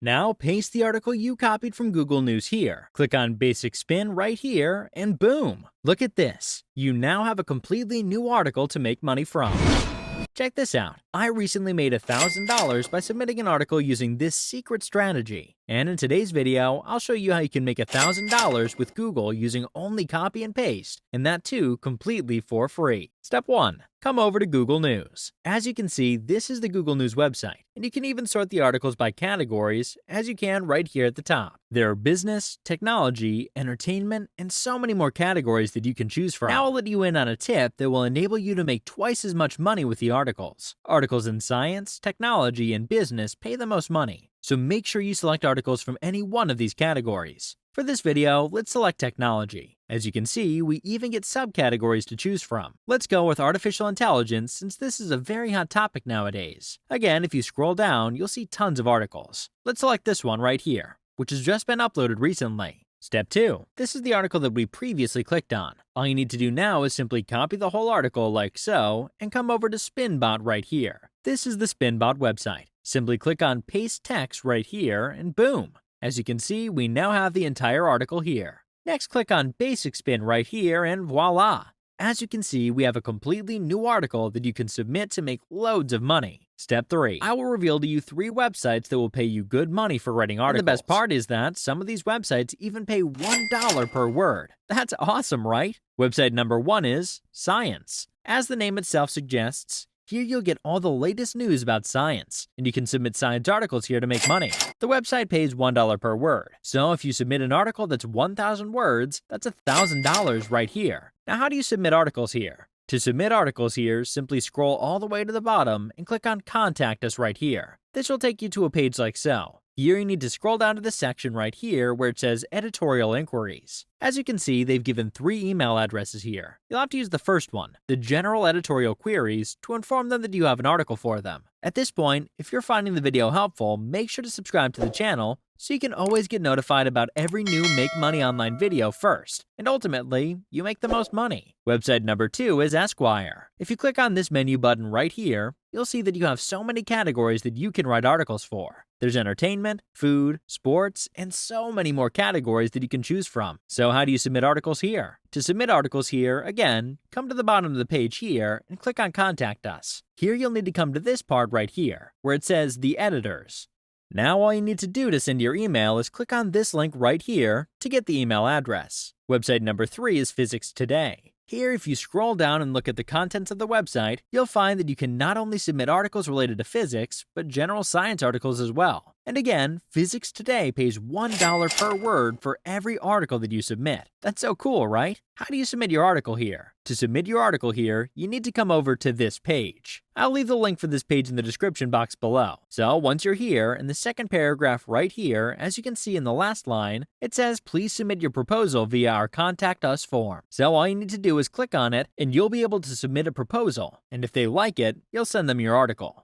Now paste the article you copied from Google News here. Click on Basic Spin right here, and boom! Look at this. You now have a completely new article to make money from. Check this out. I recently made $1,000 by submitting an article using this secret strategy. And in today's video, I'll show you how you can make $1,000 with Google using only copy and paste, and that too completely for free. Step 1. Come over to Google News. As you can see, this is the Google News website, and you can even sort the articles by categories, as you can right here at the top. There are business, technology, entertainment, and so many more categories that you can choose from. Now I'll let you in on a tip that will enable you to make twice as much money with the articles. Articles in science, technology, and business pay the most money, so make sure you select articles from any one of these categories. For this video, let's select technology. As you can see, we even get subcategories to choose from. Let's go with artificial intelligence since this is a very hot topic nowadays. Again, if you scroll down, you'll see tons of articles. Let's select this one right here, which has just been uploaded recently. Step 2. This is the article that we previously clicked on. All you need to do now is simply copy the whole article like so, and come over to SpinBot right here. This is the SpinBot website. Simply click on Paste Text right here, and boom! As you can see, we now have the entire article here. Next, click on Basic Spin right here, and voila! As you can see, we have a completely new article that you can submit to make loads of money. Step 3. I will reveal to you 3 websites that will pay you good money for writing articles. And the best part is that some of these websites even pay $1 per word. That's awesome, right? Website number 1 is Science. As the name itself suggests, here you'll get all the latest news about science, and you can submit science articles here to make money. The website pays $1 per word, so if you submit an article that's 1,000 words, that's $1,000 right here. Now how do you submit articles here? To submit articles here, simply scroll all the way to the bottom and click on Contact Us right here. This will take you to a page like so. Here you need to scroll down to the section right here where it says Editorial Inquiries. As you can see, they've given 3 email addresses here. You'll have to use the first one, the General Editorial Queries, to inform them that you have an article for them. At this point, if you're finding the video helpful, make sure to subscribe to the channel so you can always get notified about every new Make Money Online video first, and ultimately, you make the most money. Website number 2 is Esquire. If you click on this menu button right here, you'll see that you have so many categories that you can write articles for. There's entertainment, food, sports, and so many more categories that you can choose from. So how do you submit articles here? To submit articles here, again, come to the bottom of the page here and click on Contact Us. Here you'll need to come to this part right here, where it says The Editors. Now all you need to do to send your email is click on this link right here to get the email address. Website number 3 is Physics Today. Here, if you scroll down and look at the contents of the website, you'll find that you can not only submit articles related to physics, but general science articles as well. And again, Physics Today pays $1 per word for every article that you submit. That's so cool, right? How do you submit your article here? To submit your article here, you need to come over to this page. I'll leave the link for this page in the description box below. So once you're here, in the second paragraph right here, as you can see in the last line, it says please submit your proposal via our Contact Us form. So all you need to do is click on it, and you'll be able to submit a proposal. And if they like it, you'll send them your article.